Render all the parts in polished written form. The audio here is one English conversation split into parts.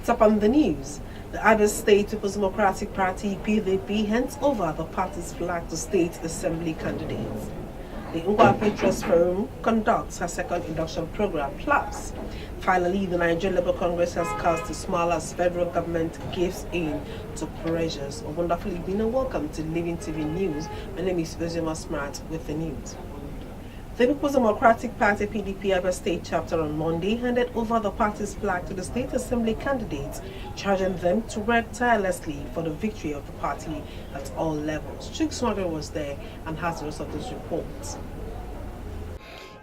Top on the news, the Abia State People's Democratic Party PDP hands over the party's flag to state assembly candidates. The Ngwape Trust Forum conducts her second induction program. Plus, finally, the Nigerian Labour Congress has cast a smile as federal government gives in to pressures. A wonderful evening and welcome to Living TV News. My name is Ozema Smart with the news. The People's Democratic Party PDP Abia State chapter on Monday handed over the party's flag to the state assembly candidates, charging them to work tirelessly for the victory of the party at all levels. Chooks Morgan was there and has the rest of this report.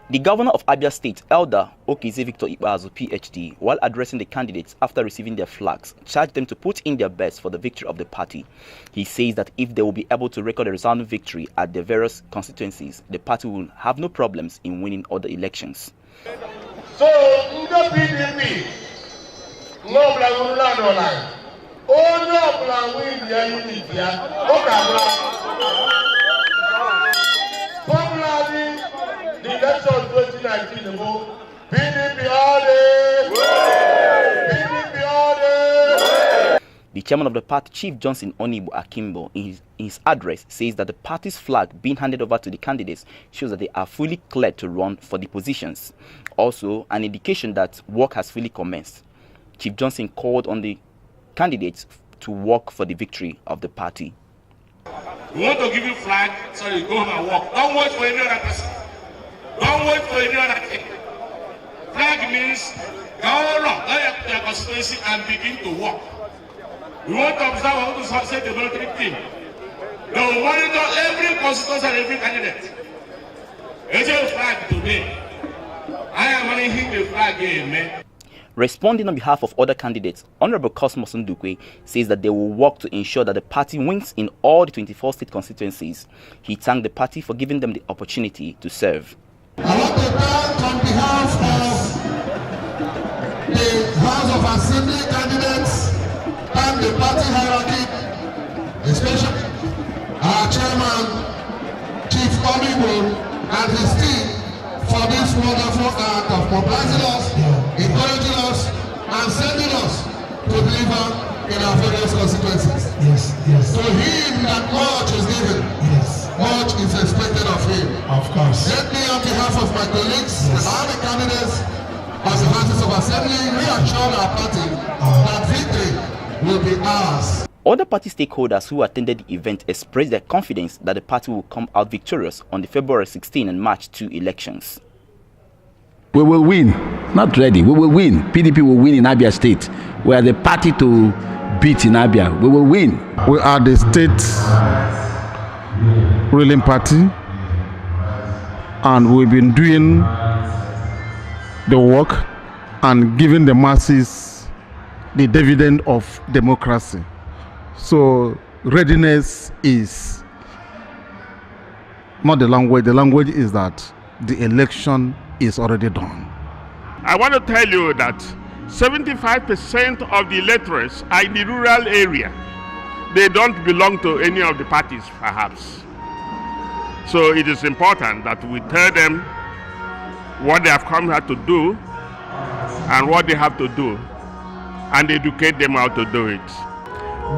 The governor of Abia State, Elder Okize Victor Ikpeazu, PhD, while addressing the candidates after receiving their flags, charged them to put in their best for the victory of the party. He says that if they will be able to record a resounding victory at their various constituencies, the party will have no problems in winning other elections. So, the PDP, no plan, the election 2019 PDP all day. PDP all day. The chairman of the party, Chief Johnson Onibu Akimbo, in his address says that the party's flag being handed over to the candidates shows that they are fully cleared to run for the positions. Also, an indication that work has fully commenced. Chief Johnson called on the candidates to work for the victory of the party. We want to give you flag, so you go home and work. Don't wait for any other person. Don't wait for any other thing. Flag means go around, go to your constituency and begin to work. We want to observe how to say the military team. They will monitor every constituency and every candidate. It's a flag today. I am managing the flag game, man. Responding on behalf of other candidates, Honorable Cosmos Ndukwe says that they will work to ensure that the party wins in all the 24 state constituencies. He thanked the party for giving them the opportunity to serve. I want to thank on behalf of the House of Assembly candidates and the party hierarchy, especially our chairman, Chief Omibo, and his team for this wonderful act of mobilizing us, encouraging us, and sending us to deliver in our various constituencies. Yes. To him that much is given. Yes. Much is expected of him. Of course. Let me, on behalf of my colleagues and all the candidates of the Houses of Assembly, reassure our party that victory will be ours. Other party stakeholders who attended the event expressed their confidence that the party will come out victorious on the February 16 and March 2 elections. We will win. Not ready. We will win. PDP will win in Abia State. We are the party to beat in Abia. We will win. We are the state ruling party, and we've been doing the work and giving the masses the dividend of democracy. So readiness is not the language. The language is that the election is already done. I want to tell you that 75% of the electorates are in the rural area. They don't belong to any of the parties, perhaps. So it is important that we tell them what they have come here to do and what they have to do, and educate them how to do it.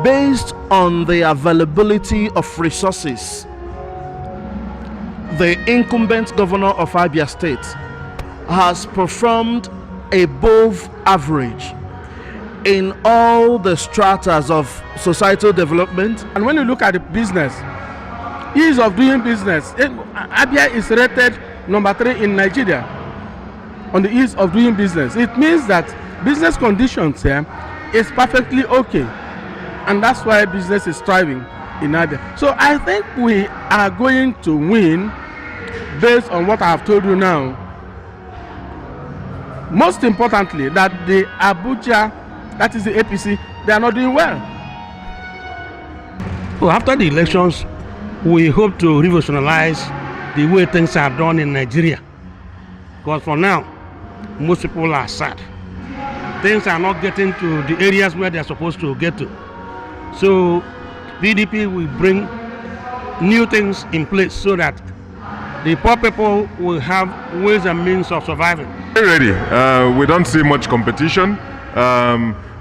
Based on the availability of resources, the incumbent governor of Abia State has performed above average in all the stratas of societal development. And when you look at the business, ease of doing business, Abia is rated number 3 in Nigeria on the ease of doing business. It means that business conditions here is perfectly okay, and that's why business is thriving in Abia. So I think we are going to win based on what I have told you now. Most importantly, that the Abuja, that is the APC, they are not doing well. Well, after the elections, we hope to revolutionize the way things are done in Nigeria. Because for now, most people are sad. Things are not getting to the areas where they are supposed to get to. So PDP will bring new things in place so that the poor people will have ways and means of surviving. Very ready. We don't see much competition.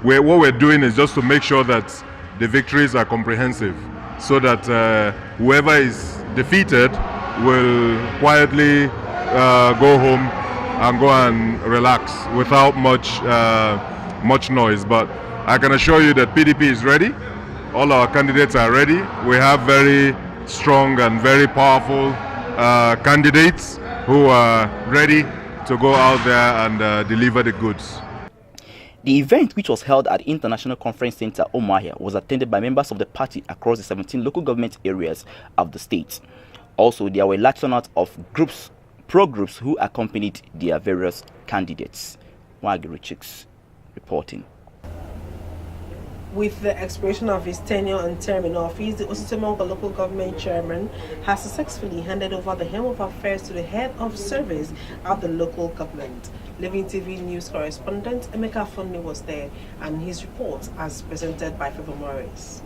what we're doing is just to make sure that the victories are comprehensive, so that whoever is defeated will quietly go home and go and relax without much noise. But I can assure you that PDP is ready. All our candidates are ready. We have very strong and very powerful candidates who are ready to go out there and deliver the goods. The event, which was held at the International Conference Center, Umuahia, was attended by members of the party across the 17 local government areas of the state. Also, there were a large turnout of pro-groups who accompanied their various candidates. Wagiri Chicks reporting. With the expiration of his tenure and term in office, the Osisimango local government chairman has successfully handed over the helm of affairs to the head of service of the local government. Living TV news correspondent Emeka Afonne was there, and his report as presented by Favor Morris.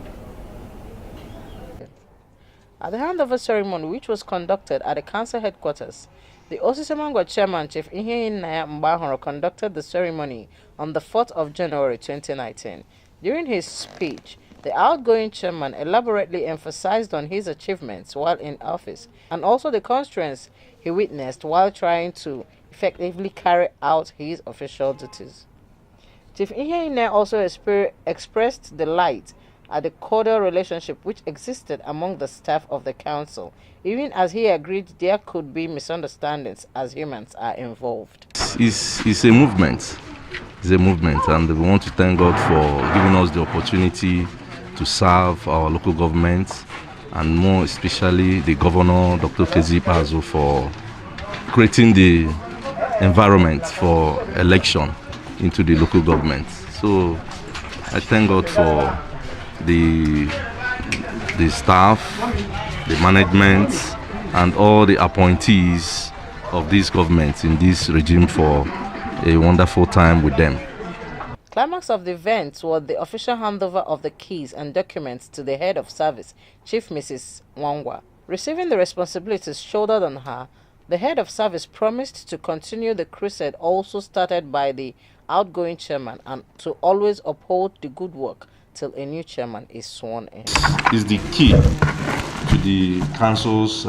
At the handover ceremony, which was conducted at the council headquarters, the Osisimango chairman, Chief Iheinnaya Mbahoro, conducted the ceremony on the 4th of January 2019. During his speech, the outgoing chairman elaborately emphasized on his achievements while in office and also the constraints he witnessed while trying to effectively carry out his official duties. Chief Iheinnaya also expressed delight at the cordial relationship which existed among the staff of the council, even as he agreed there could be misunderstandings as humans are involved. It's a movement. It's a movement, and we want to thank God for giving us the opportunity to serve our local government, and more especially the governor, Dr. Kezim Ikpeazu, for creating the environment for election into the local government. So I thank God for the staff, the management, and all the appointees of this government in this regime for a wonderful time with them. Climax of the event was the official handover of the keys and documents to the head of service, Chief Mrs. Wangwa. Receiving the responsibilities shouldered on her, the head of service promised to continue the crusade also started by the outgoing chairman and to always uphold the good work till a new chairman is sworn in. Is the key to the council's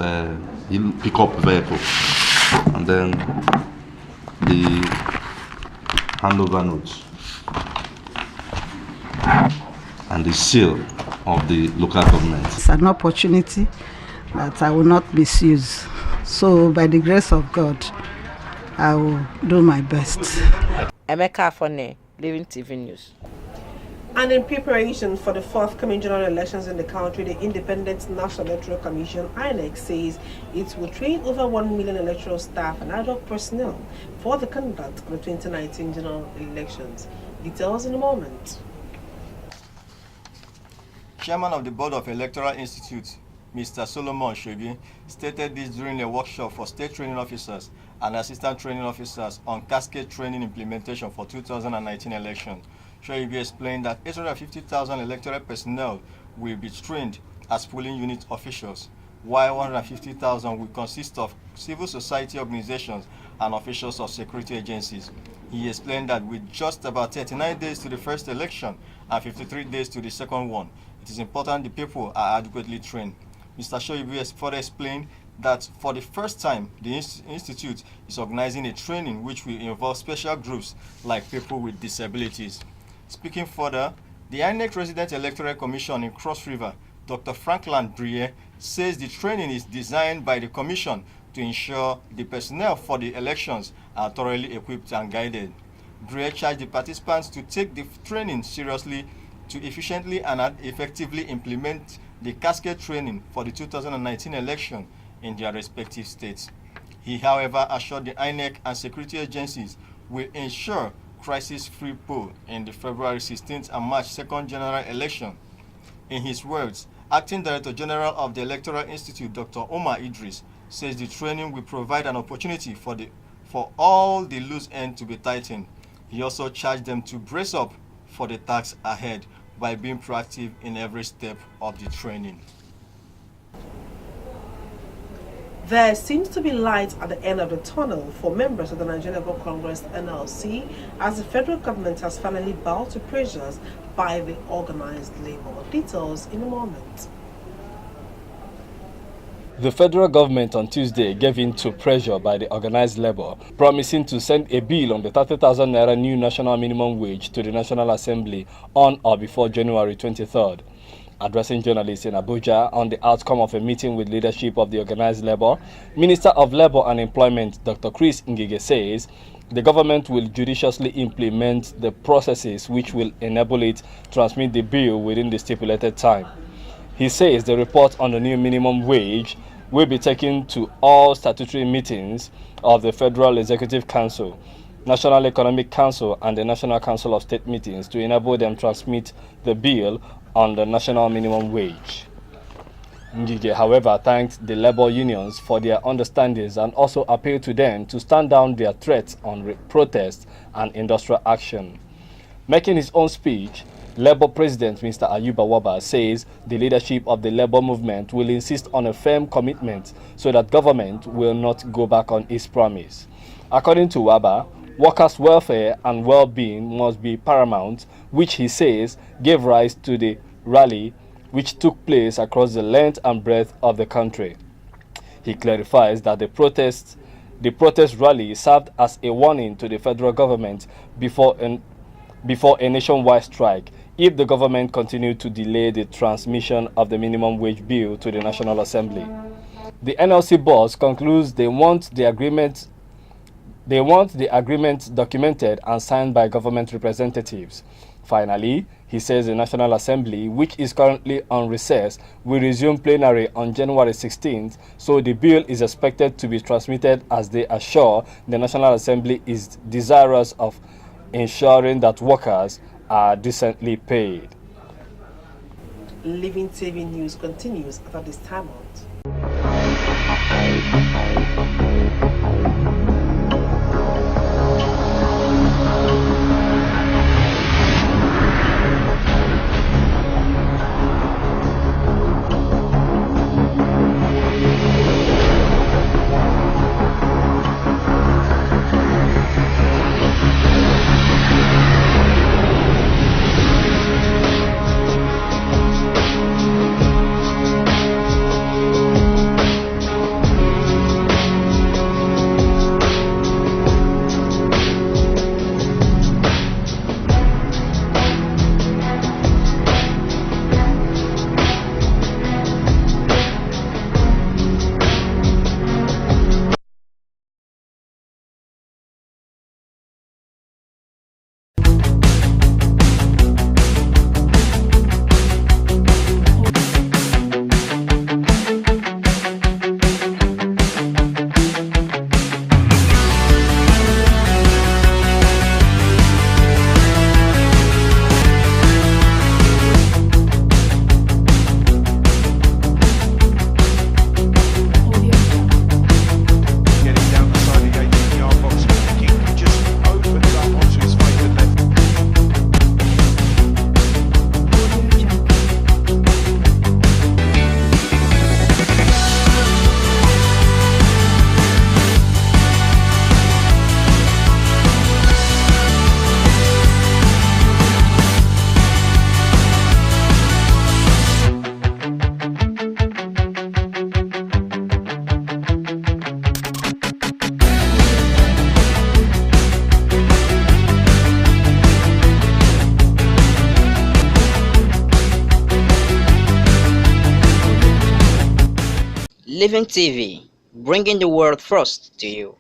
pickup vehicle, and then the handover notes and the seal of the local government. It's an opportunity that I will not misuse. So by the grace of God, I will do my best. Emeka Afonne, Living TV News. And in preparation for the forthcoming general elections in the country, the Independent National Electoral Commission, INEC, says it will train over 1 million electoral staff and ad hoc personnel for the conduct of the 2019 general elections. Details in a moment. Chairman of the Board of Electoral Institute, Mr. Solomon Shobi, stated this during a workshop for state training officers and assistant training officers on cascade training implementation for 2019 election. Shobi explained that 850,000 electoral personnel will be trained as polling unit officials, while 150,000 will consist of civil society organizations and officials of security agencies. He explained that with just about 39 days to the first election and 53 days to the second one, it is important the people are adequately trained. Mr. Shoibu has further explained that for the first time, the Institute is organizing a training which will involve special groups like people with disabilities. Speaking further, the INEC Resident Electoral Commission in Cross River, Dr. Franklin Brie, says the training is designed by the Commission to ensure the personnel for the elections are thoroughly equipped and guided. Brie charged the participants to take the training seriously to efficiently and effectively implement the cascade training for the 2019 election in their respective states. He, however, assured the INEC and security agencies will ensure crisis-free poll in the February 16th and March 2nd general election. In his words, Acting Director General of the Electoral Institute, Dr. Omar Idris, says the training will provide an opportunity for all the loose ends to be tightened. He also charged them to brace up for the task ahead by being proactive in every step of the training. There seems to be light at the end of the tunnel for members of the Nigerian Labour Congress NLC as the federal government has finally bowed to pressures by the organized labor. Details in a moment. The federal government on Tuesday gave in to pressure by the organized labor, promising to send a bill on the 30,000 naira new national minimum wage to the National Assembly on or before January 23rd. Addressing journalists in Abuja on the outcome of a meeting with leadership of the organized labor, Minister of Labor and Employment Dr. Chris Ngige says the government will judiciously implement the processes which will enable it to transmit the bill within the stipulated time. He says the report on the new minimum wage will be taken to all statutory meetings of the Federal Executive Council, National Economic Council and the National Council of State meetings to enable them transmit the bill on the national minimum wage. Ngige, however, thanked the labor unions for their understandings and also appealed to them to stand down their threats on protest and industrial action. Making his own speech, Labour President Mr. Ayuba Waba says the leadership of the labour movement will insist on a firm commitment so that government will not go back on its promise. According to Waba, workers' welfare and well-being must be paramount, which he says gave rise to the rally which took place across the length and breadth of the country. He clarifies that the protest rally served as a warning to the federal government before a nationwide strike if the government continued to delay the transmission of the minimum wage bill to the National Assembly. The NLC boss concludes they want the agreement documented and signed by government representatives. Finally, he says the National Assembly, which is currently on recess, will resume plenary on January 16th, so the bill is expected to be transmitted as they assure the National Assembly is desirous of ensuring that workers are decently paid. Living TV News continues after this time out. Living TV, bringing the world first to you.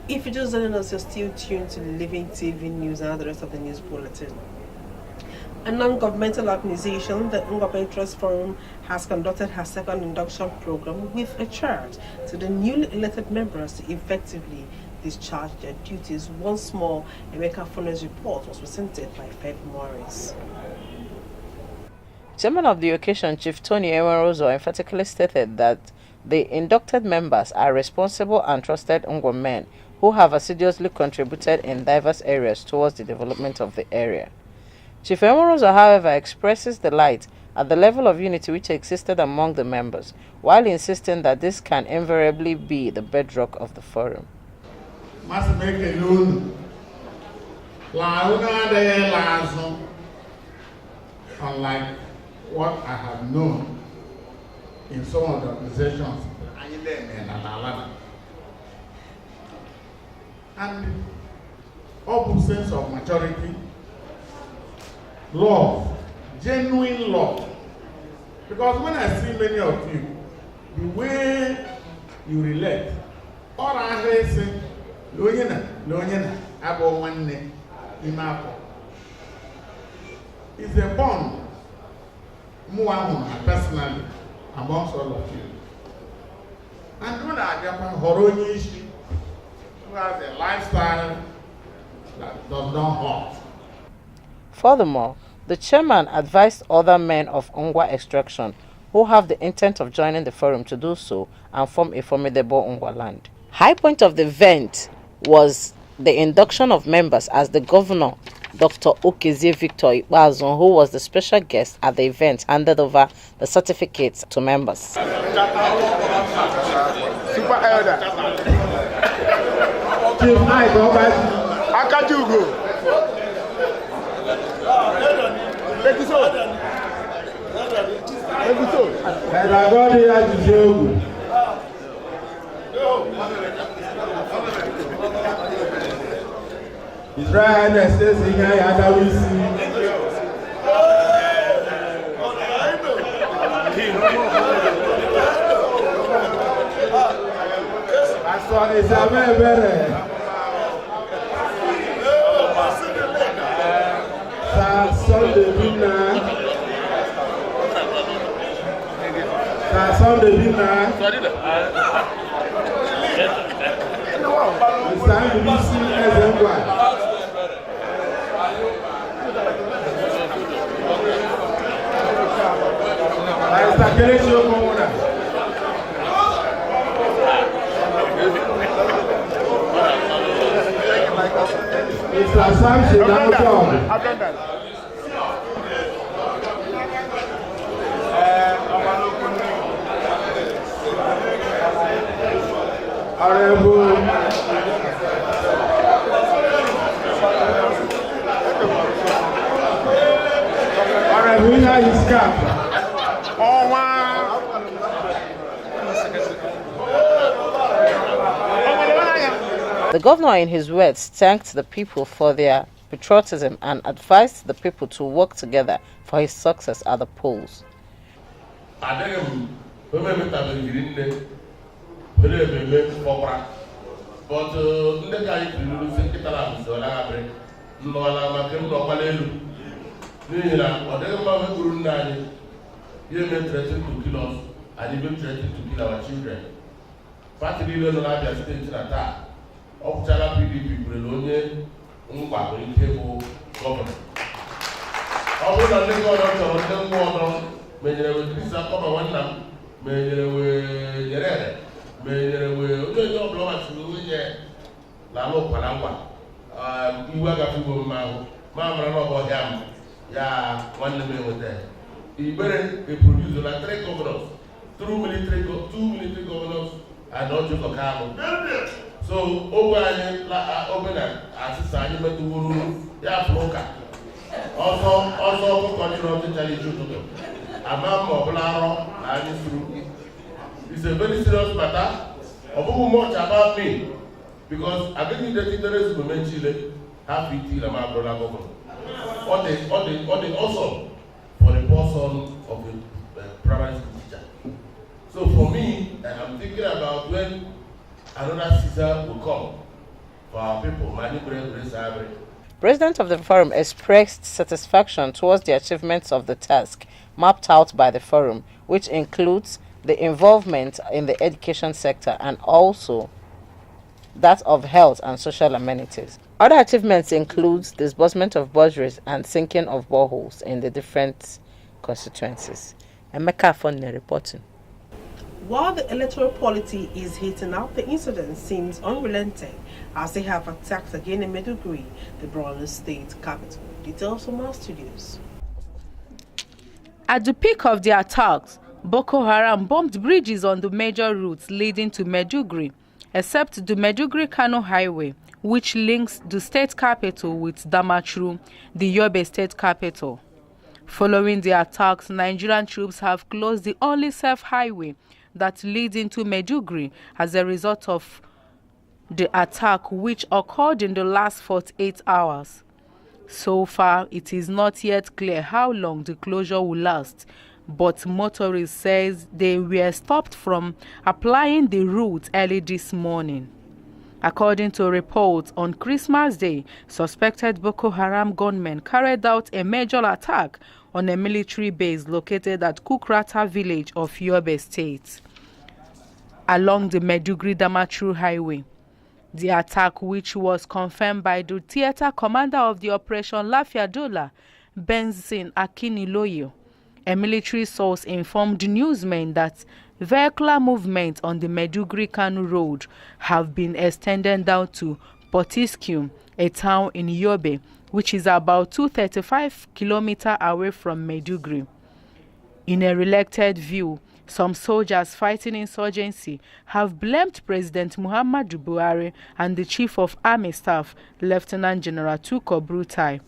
If you just joining us, you're still tuned to Living TV News and the rest of the news bulletin. A non-governmental organization, the Ngwape Trust Forum, has conducted her second induction program with a charge to the newly elected members to effectively discharge their duties. Once more, Emeka Fone's report was presented by Fed Morris. Chairman of the occasion, Chief Tony Ewenrozo, emphatically stated that the inducted members are responsible and trusted Ngwa men who have assiduously contributed in diverse areas towards the development of the area. Chief Ewenrozo, however, expresses delight at the level of unity which existed among the members, while insisting that this can invariably be the bedrock of the forum. Unlike what I have known in some of the organizations, and open sense of maturity, love, genuine love. Because when I see many of you, the way you relate, all I hear say, Lonyena, Abo Wane, Imapo. It's a bond, personally, amongst all of you. And when I get my Horonish, who has a lifestyle that does not hurt. Furthermore, the chairman advised other men of Ongwa extraction who have the intent of joining the forum to do so and form a formidable Ongwa land. High point of the event was the induction of members as the governor, Dr. Okezie Victor Ikpeazun, who was the special guest at the event, handed over the certificates to members. Super Elder. Chief Mike Akajugo. Israel says in The governor, in his words, thanked the people for their patriotism and advised the people to work together for his success at the polls. PDP Prelonia, Umba, Incable Governor. All the governors of the water, may there be Christa Papa one, may there be Yere, may there be no blowers who yet Lalo Palangua. Iwaga people, Mamma, about him. Ya, one name was there. He better produce like 3 governors, 2 military governors, and not just a carbon. So, over assistant, ya floka. Also, continue to tell you to Amam or Blaro, and through. It's a very serious matter. Of much about me, because I believe that the rest of the Chile have been till my brother governor. Or the also for the person of the primary school teacher. So for me, I'm thinking about when another season will come for our people. President of the forum expressed satisfaction towards the achievements of the task mapped out by the forum, which includes the involvement in the education sector and also that of health and social amenities. Other achievements include disbursement of bursaries and sinking of boreholes in the different constituencies. Emeka Fonne reporting. While the electoral polity is heating up, the incident seems unrelenting as they have attacked again in Maiduguri, the Borno state capital. Details from our studios. At the peak of the attacks, Boko Haram bombed bridges on the major routes leading to Maiduguri, except the Maiduguri-Kano highway, which links the state capital with Damaturu, the Yobe state capital. Following the attacks, Nigerian troops have closed the only safe highway that leads into Maiduguri as a result of the attack, which occurred in the last 48 hours. So far, it is not yet clear how long the closure will last, but motorists says they were stopped from applying the route early this morning. According to reports, on Christmas Day, suspected Boko Haram gunmen carried out a major attack on a military base located at Kukrata village of Yobe State, along the Maiduguri-Damaturu highway. The attack, which was confirmed by the theater commander of the Operation Lafiadola, Benson Akiniloye, a military source informed newsmen that vehicular movement on the Maiduguri-Kano road have been extended down to Potiskum, a town in Yobe, which is about 235 kilometers away from Maiduguri. In a reelected view, some soldiers fighting insurgency have blamed President Muhammadu Buhari and the Chief of Army Staff, Lieutenant General Tukur Buratai.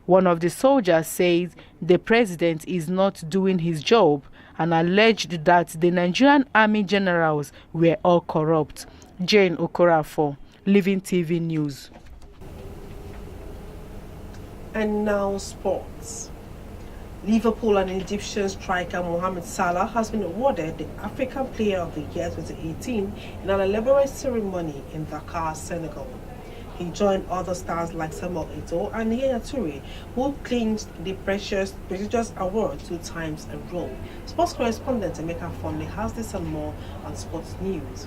One of the soldiers says the president is not doing his job and alleged that the Nigerian army generals were all corrupt. Jane Okorafor, Living TV News. And now sports. Liverpool and Egyptian striker Mohamed Salah has been awarded the African Player of the Year 2018 in an elaborate ceremony in Dakar, Senegal. He joined other stars like Samuel Eto'o and Yaya Toure, who claimed the prestigious award 2 times in a row. Sports correspondent Emeka Fonley has this and more on Sports News.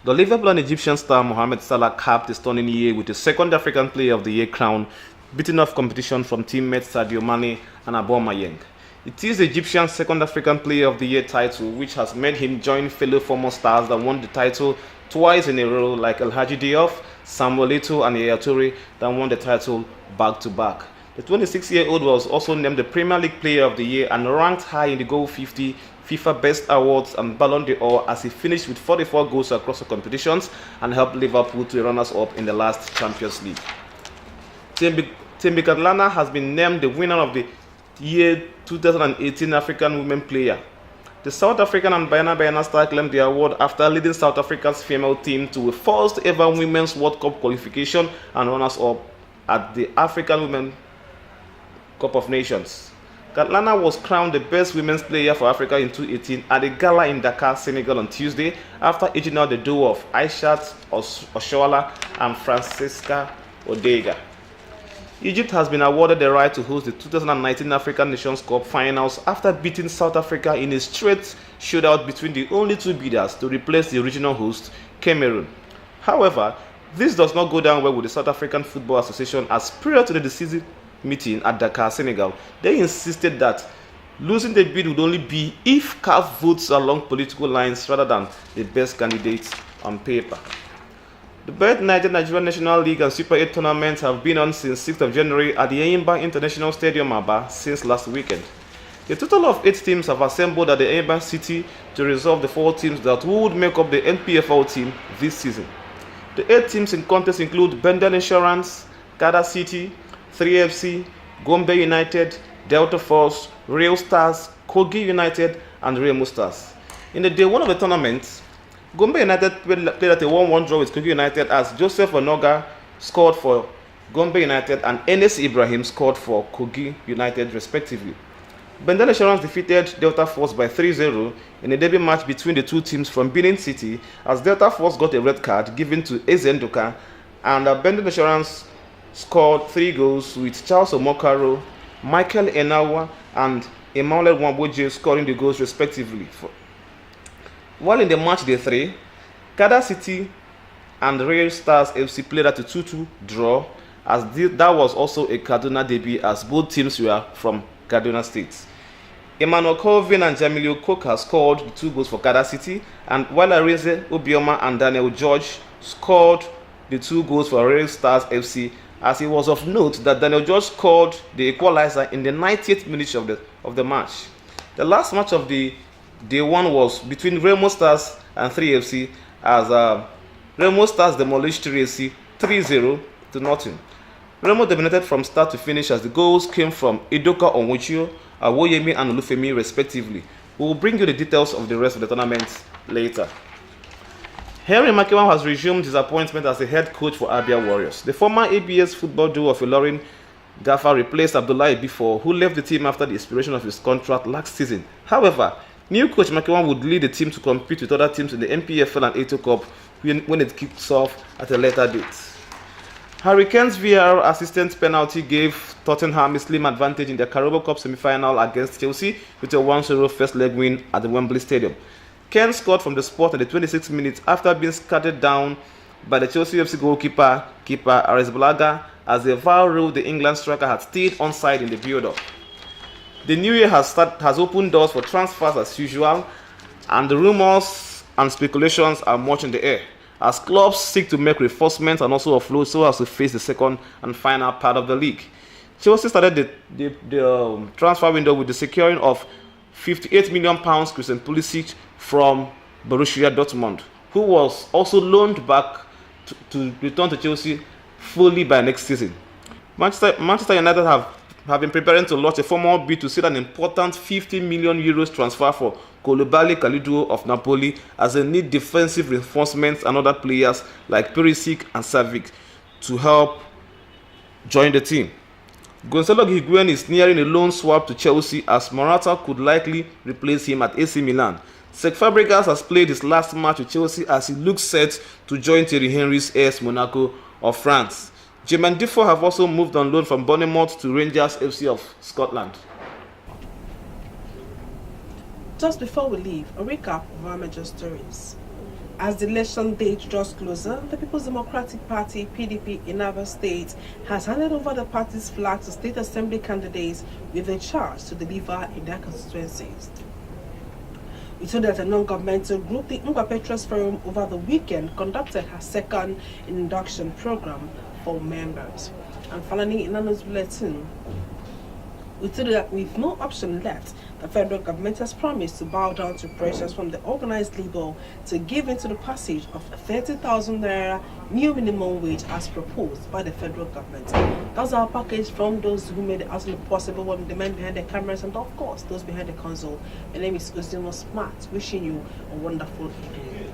The Liverpool and Egyptian star Mohamed Salah capped a stunning year with the second African Player of the Year crown, beating off competition from teammates Sadio Mane and Aubameyang. It is the Egyptian's second African Player of the Year title, which has made him join fellow former stars that won the title twice in a row, like El Hadji Diouf, Samuel Eto'o and Yaya Toure, that won the title back-to-back. The 26-year-old was also named the Premier League Player of the Year and ranked high in the Goal 50 FIFA Best Awards and Ballon d'Or as he finished with 44 goals across the competitions and helped Liverpool to runners-up in the last Champions League. Thembi Kgatlana has been named the winner of the year 2018 African Women Player. The South African and Banyana star claimed the award after leading South Africa's female team to a first ever Women's World Cup qualification and runners-up at the African Women Cup of Nations. Kgatlana was crowned the best women's player for Africa in 2018 at a gala in Dakar, Senegal on Tuesday after edging out the duo of Aishat Oshoala and Francesca Odega. Egypt has been awarded the right to host the 2019 African Nations Cup finals after beating South Africa in a straight shootout between the only 2 bidders to replace the original host, Cameroon. However, this does not go down well with the South African Football Association, as prior to the decisive meeting at Dakar, Senegal, they insisted that losing the bid would only be if CAF votes along political lines rather than the best candidates on paper. The both Nigerian National League and Super 8 tournaments have been on since 6th of January at the Enyimba International Stadium, Aba, since last weekend. A total of 8 teams have assembled at the Enyimba City to resolve the 4 teams that would make up the NPFL team this season. The 8 teams in contest include Bendel Insurance, Kada City, 3FC, Gombe United, Delta Force, Real Stars, Kogi United, and Remo Stars. In the day 1 of the tournament, Gombe United played at a 1-1 draw with Kogi United as Joseph Onoga scored for Gombe United and Enes Ibrahim scored for Kogi United respectively. Bendel Insurance defeated Delta Force by 3-0 in a derby match between the 2 teams from Benin City, as Delta Force got a red card given to Ezendoka, and Bendel Insurance scored 3 goals with Charles Omokaro, Michael Enawa and Emmanuel Wamboje scoring the goals respectively. While in the match day 3, Kada City and Real Stars FC played at a 2-2 draw, as that was also a Kaduna debut as both teams were from Kaduna State. Emmanuel Colvin and Jamilio Koka scored the 2 goals for Kada City, and while Arinze Obioma and Daniel George scored the 2 goals for Real Stars FC as it was of note that Daniel George scored the equalizer in the 90th minute of the match. The last match of the day one was between Remo Stars and 3FC, as Remo Stars demolished 3FC 3-0 to nothing. Remo dominated from start to finish as the goals came from Idoka Onwuchio, Awoyemi and Olufemi respectively. We will bring you the details of the rest of the tournament later. Henry Makiwan has resumed his appointment as the head coach for Abia Warriors. The former ABS football duo of Ilorin Gaffer replaced Abdullahi Bifo, who left the team after the expiration of his contract last season. However, new coach Makiwan would lead the team to compete with other teams in the NPFL and Ato Cup when it kicks off at a later date. Hurricanes VAR assistant penalty gave Tottenham a slim advantage in the Carabao Cup semi-final against Chelsea with a 1-0 first leg win at the Wembley Stadium. Ken scored from the spot in the 26th minute after being scattered down by the Chelsea FC goalkeeper Ares Balaga, as the VAR ruled the England striker had stayed onside in the build-up. The new year has opened doors for transfers as usual, and the rumours and speculations are much in the air, as clubs seek to make reinforcements and also offload so as to face the second and final part of the league. Chelsea started the transfer window with the securing of £58 million Christian Pulisic from Borussia Dortmund, who was also loaned back to return to Chelsea fully by next season. Manchester United have been preparing to launch a formal bid to seal an important €50 million transfer for Koulibaly Kalidou of Napoli, as they need defensive reinforcements and other players like Perisic and Savic to help join the team. Gonzalo Higuain is nearing a loan swap to Chelsea, as Morata could likely replace him at AC Milan. Cesc Fabregas has played his last match with Chelsea as he looks set to join Thierry Henry's AS Monaco of France. Jermaine Defoe have also moved on loan from Bournemouth to Rangers FC of Scotland. Just before we leave, a recap of our major stories. As the election date draws closer, the People's Democratic Party, PDP, in Abia State has handed over the party's flag to state assembly candidates with a charge to deliver in their constituencies. We saw that a non-governmental group, the Ngwape Trust Forum, over the weekend conducted her second induction program for members. And finally, in another bulletin, we saw that with no option left, the federal government has promised to bow down to pressures from the organized labor to give in to the passage of 30,000 naira new minimum wage as proposed by the federal government. That's our package from those who made it absolutely possible, from the men behind the cameras and of course those behind the console. My name is Uzino Smart, wishing you a wonderful evening.